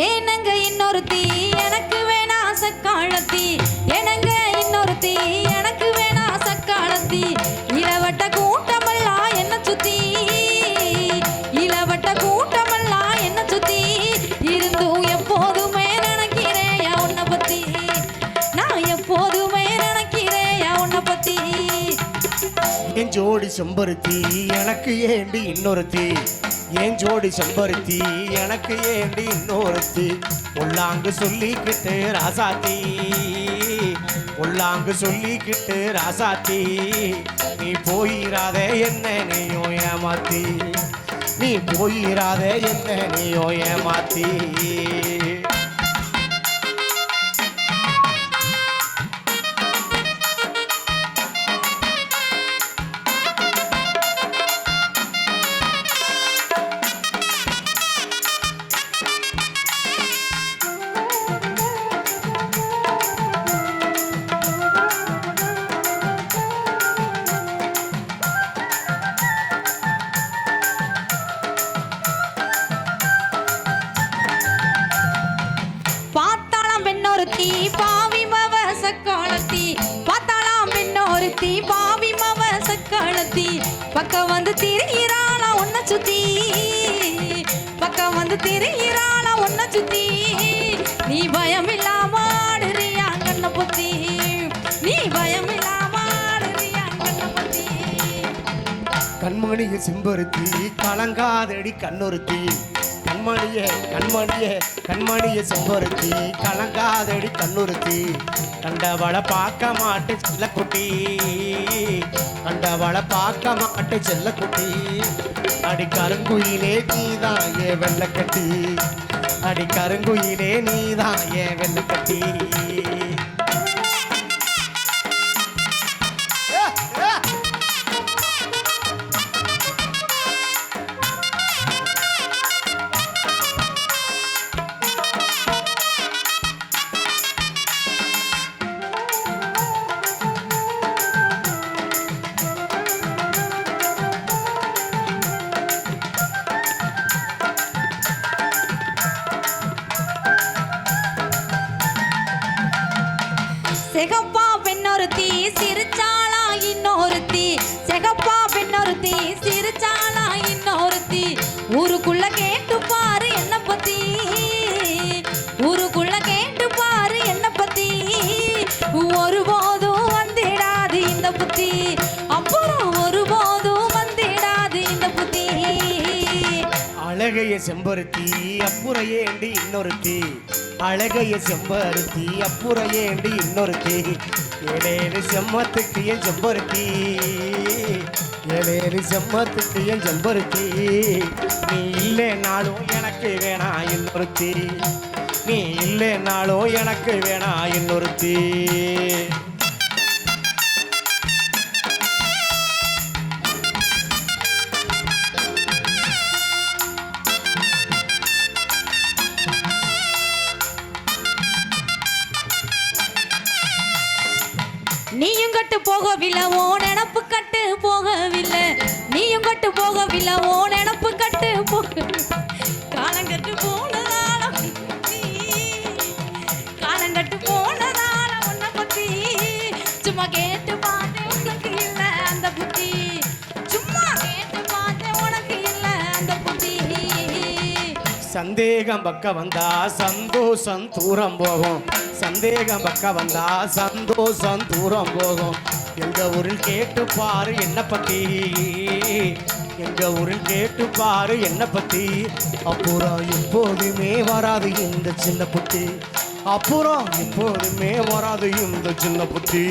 ஏனங்க இன்னொருத்தி எனக்கு வேணா சக்காலத்தி, ஏனங்க இன்னொருத்தி எனக்கு வேணா சக்காலத்தி. இளவட்ட கூட்டமெல்லாம் என்ன சுத்தி, இளவட்ட கூட்டமெல்லாம் என்ன சுத்தி இருந்தும் எப்போதுமே நினைக்கிறேன் உன்னை பத்தி, நான் எப்போதுமே நினைக்கிறேன் உன்னை பத்தி. என் ஜோடி செம்பருத்தி எனக்கு ஏண்டி இன்னொருத்தி, என் ஜோடி செம்பருத்தி எனக்கு ஏண்டி இன்னொருத்தி. உள்ளாங்கு சொல்லிக்கிட்டு ராசாத்தி, உள்ளாங்கு சொல்லிக்கிட்டு ராசாத்தி. நீ போயிராத என்ன நீயோ ஏமாத்தி, நீ போயிராத என்ன நீயோ ஏமாத்தி. பெண்ணொருத்தி பாவி மவ சக்காலத்தி, பார்த்தாலாம் பெண்ணொருத்தி பாவி மவ சக்காலத்தி. பக்கம் வந்து திரியிறாளா உன்னை சுத்தி, பக்கம் வந்து திரியிறாளா உன்னை சுத்தி. நீ பயம் இல்லாம ஆடுறியா கண்ணை பொத்தி, நீ பயம் இல்லாம ஆடுறியா கண்ணை பொத்தி. கண்மணிய செம்பருத்தி கலங்காதடி கண்ணொருத்தி, கண்மணியே கண்மணியே கண்மணிய செம்பருத்தி கலங்காதடி கண்ணுறுத்தி. கண்டவளை பார்க்க மாட்டு செல்லக்குட்டி, கண்டவளை பார்க்க மாட்டு செல்லக்குட்டி. அடி கருங்குயிலே நீதான் ஏ வெள்ளக்கட்டி, அடி கருங்குயிலே நீதான் ஏ வெள்ளக்கட்டி. செகப்பா பெண்ணொருத்தி சிரிச்சாளா இன்னொருத்தி, செகப்பா பெண்ணொருத்தி சிரிச்சாளா இன்னொருத்தி. ஊருக்குள்ள கேட்டு பாரு என்ன பத்தி, ஊருக்குள்ள கேட்டு பாரு என்ன பத்தி. ஒருபோதும் வந்திடாது இந்த புத்தி, அப்புறம் ஒருபோதும் வந்திடாது இந்த புத்தி. அழகைய செம்பருத்தி அப்புறம் ஏண்டி இன்னொருத்தி, அழகைய செம்பருத்தி அப்புறம் ஏண்டி இன்னொருத்தி. ஏழேறு செம்மத்துக்கு என் செம்பருத்தி, ஏழேறு செம்மத்துக்கு என் செம்பருத்தி. நீ இல்லைனாலும் எனக்கு வேணா இன்னொருத்தி, நீ இல்லைனாலும் எனக்கு வேணா இன்னொருத்தி. நீயும் கட்டு போகவில்லை ஓ நினப்பு கட்டு போகவில்லை, நீயும் கட்டு போகவில்லை ஓ நினப்பு கட்டு போகவில்லை. காலங்கட்டு போனதால காலங்கட்டு போனதால உன்னை பத்தி சும்மா கேட்டு பார்த்தேன் உனக்கு இல்லை அந்த புத்தி, சும்மா கேட்டு பார்த்தேன் உனக்கு இல்லை அந்த புத்தி. சந்தேகம் பக்க வந்தா சந்தோஷம் தூரம் போகும், சந்தேகம் பக்க வந்தா சந்தோஷம் தூரம் போகும். எங்க ஊரில் கேட்டு பாரு என்ன பத்தி, எங்க ஊரில் கேட்டு பாரு என்ன பத்தி. அப்புறம் எப்போதுமே வராது இந்த சின்ன புத்தி, அப்புறம் எப்போதுமே வராது இந்த சின்ன புத்தி.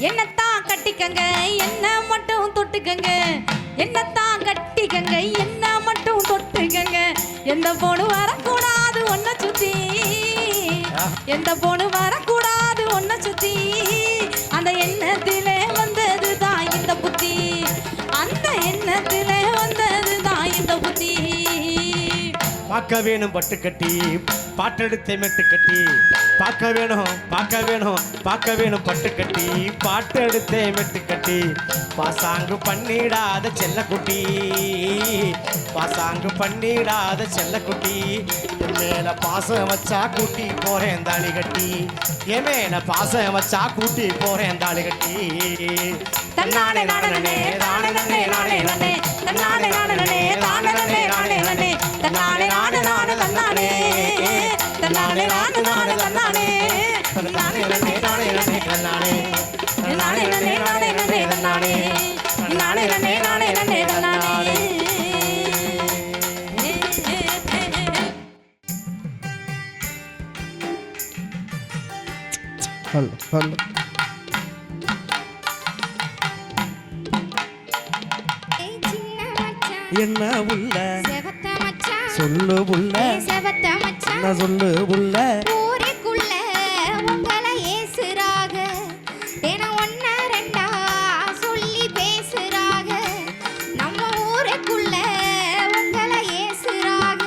என்னத்தான் கட்டிக்கங்க என்ன மட்டும் தொட்டுக்கங்க, என்னத்தான் கட்டிக்கங்க என்ன மட்டும் தொட்டுக்கங்க. எந்த பொண்ணு வரக்கூடாது ஒன்ன சுத்தி, எந்த பொண்ணு வரக்கூடாது ஒன்ன சுத்தி. அந்த எண்ணத்திலே வந்தது தான் இந்த புத்தி, அந்த எண்ணத்திலே வந்தது தான் இந்த புத்தி. பார்க்க வேணும் பட்டு கட்டி பாட்டெடுத்த மெட்டு கட்டி பார்க்க வேணும் பார்க்க வேணும் பட்டு கட்டி பாட்டெடுத்த மெட்டு கட்டி பாசாங்கு பண்ணிடாத செல்லக்குட்டி பாசாங்கு பண்ணிடாத செல்லக்குட்டி என் மேல பாசம் வச்சா கூட்டி போறேன் தாலி கட்டி என் மேல பாசம் வச்சா கூட்டி போறேன் தாலி கட்டி தன்னானே நானே நானே நானே நானே நானே தன்னானே நானே நானே நானே நானே நானே தன்னானே நானே நானே தன்னானே தன்னானே நானே நானே தன்னானே தன்னானே நானே நானே நானே தன்னானே நானே நானே நானே நானே தன்னானே நானே நானே நானே நானே தன்னானே ஹலோ ஹலோ என்ன உள்ள சொல்லு உள்ள என்ன சொல்லு உள்ள ஊருக்குள்ள உங்களை ஏசுறாக தினம் ஒன்னா ரெண்டா சொல்லி பேசுறாக நம்ம ஊருக்குள்ள உங்களை ஏசுறாக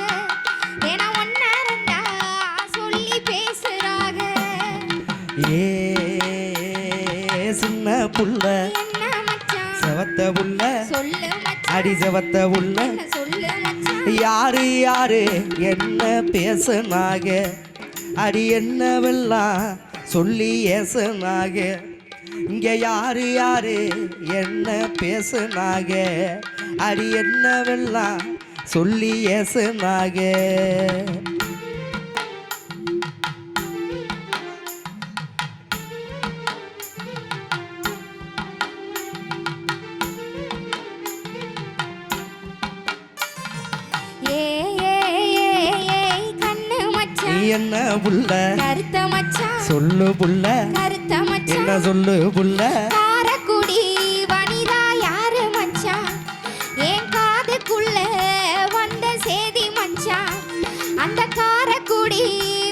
தினம் ஒன்னா ரெண்டா சொல்லி பேசுறாக ஏ சின்ன புள்ள என்ன மச்சான் செவத்த உள்ள சொல்லு மச்சான் அடி செவத்த உள்ள சொல்லு மச்சான் யாரு யாரு என்ன பேசுனாக அடி என்னவெல்லாம் சொல்லி ஏசுனாக இங்க யாரு யாரு என்ன பேசுனாக அடி என்னவெல்லாம் சொல்லி ஏசுனாக என்ன புள்ள கருத்த மச்சான் சொல்லு புள்ள கருத்த மச்சான் என்ன சொல்லு புள்ள காரக்குடி வனிதா யாரு மச்சான் என் காதுக்குள்ள வந்த சேதி மச்சான் அந்த காரக்குடி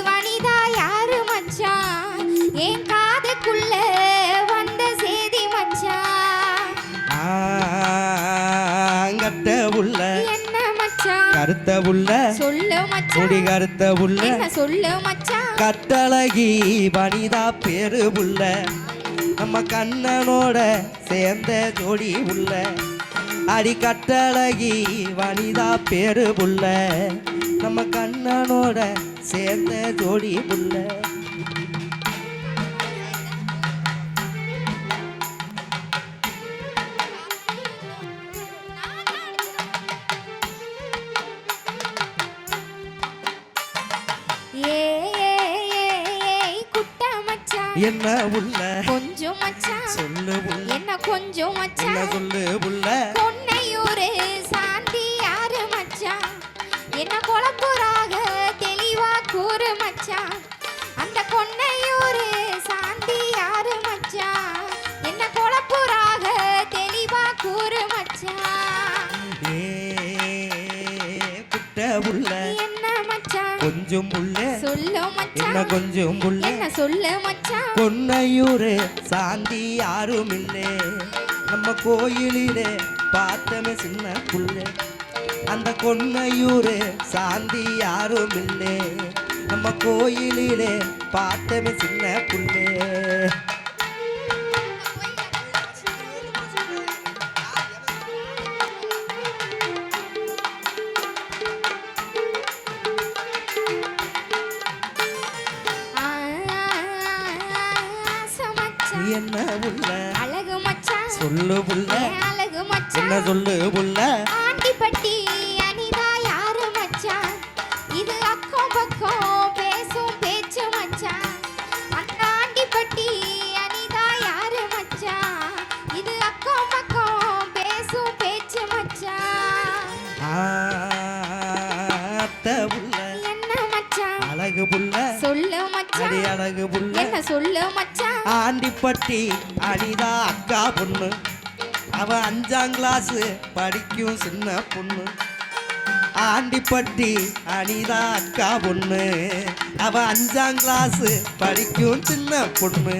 வனிதா யாரு மச்சான் என் காதுக்குள்ள வந்த சேதி மச்சான் கட்ட புள்ள என்ன மச்சான் கருத்த புள்ள சொல்லு மச்சான் முடி கருத்த புள்ள என்ன சொல்லு மச்சான் கட்டழகி வனிதா பேரு புள்ள நம்ம கண்ணனோட சேர்ந்த ஜோடி உள்ள அடி கட்டழகி வனிதா பேரு புள்ள நம்ம கண்ணனோட சேர்ந்த ஜோடி புள்ள என்ன உள்ள கொஞ்சம் மச்சான் சொல்லு புள்ள என்ன கொஞ்சம் என்ன மச்சான் சொல்லு புள்ள பொன்னையூரு சாந்தி யாரு மச்சான் என்ன குழப்புறாக தெளிவா கூறு மச்சான் அந்த பொன்னையூரு சாந்தி யாரு மச்சான் என்ன குழப்புறாக தெளிவா கூறு மச்சான் குட்ட புள்ள என்ன மச்சான் கொஞ்சம் புள்ள சொல்லு என்ன மச்சான் கொஞ்சம் புள்ள என்ன சொல்லு மச்சான் பொன்னையூரு சாந்தி யாரும் இல்லே நம்ம கோயிலிலே பார்த்தமே சின்ன புள்ள அந்த கொன்னையூரு சாந்தி யாரும் இல்லே நம்ம கோயிலிலே பார்த்தமே சின்ன புள்ளே என்ன புள்ள அழகு மச்சான் சொல்லு புள்ள அழகு என்ன மச்சான் சொல்லு புள்ள ஆண்டிப்பட்டி அனிதா யாரு மச்சான் இது அக்கம் பக்கம் பேசும் பேச்சு மச்சான் அந்த ஆண்டிப்பட்டி அனிதா யாரு மச்சான் இது அக்கம் பக்கம் பேசும் பேச்சு மச்சான் அத்தை புள்ள என்ன மச்சான் அழகு புள்ள சொல்லு மச்சான் அடி அழகு புள்ள என்ன சொல்லு மச்சான் ஆண்டிப்பட்டி அனிதா அக்கா பொண்ணு அவ 5ஆம் கிளாஸ் படிக்கும் சின்ன பொண்ணு ஆண்டிப்பட்டி அனிதா அக்கா பொண்ணு அவ 5ஆம் கிளாஸ் படிக்கும் சின்ன பொண்ணு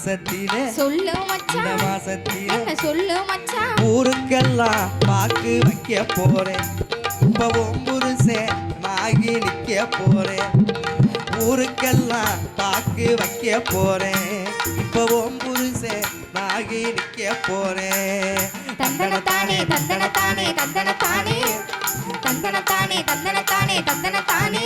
மாசத்திலே சொல்லு இந்த மச்சான் மாசத்திலே என்ன சொல்லு மச்சான் ஊருக்கெல்லாம் பாக்கு வைக்க போறேன் இப்ப புருஷன் நாகி நிக்க போறேன் ஊருக்கெல்லாம் பாக்கு வைக்க போறேன் இப்ப புருஷன் நாகி நிக்க போறேன் தந்தனத்தானே தந்தனத்தானே தந்தனத்தானே தந்தனத்தானே தந்தனத்தானே தந்தனத்தானே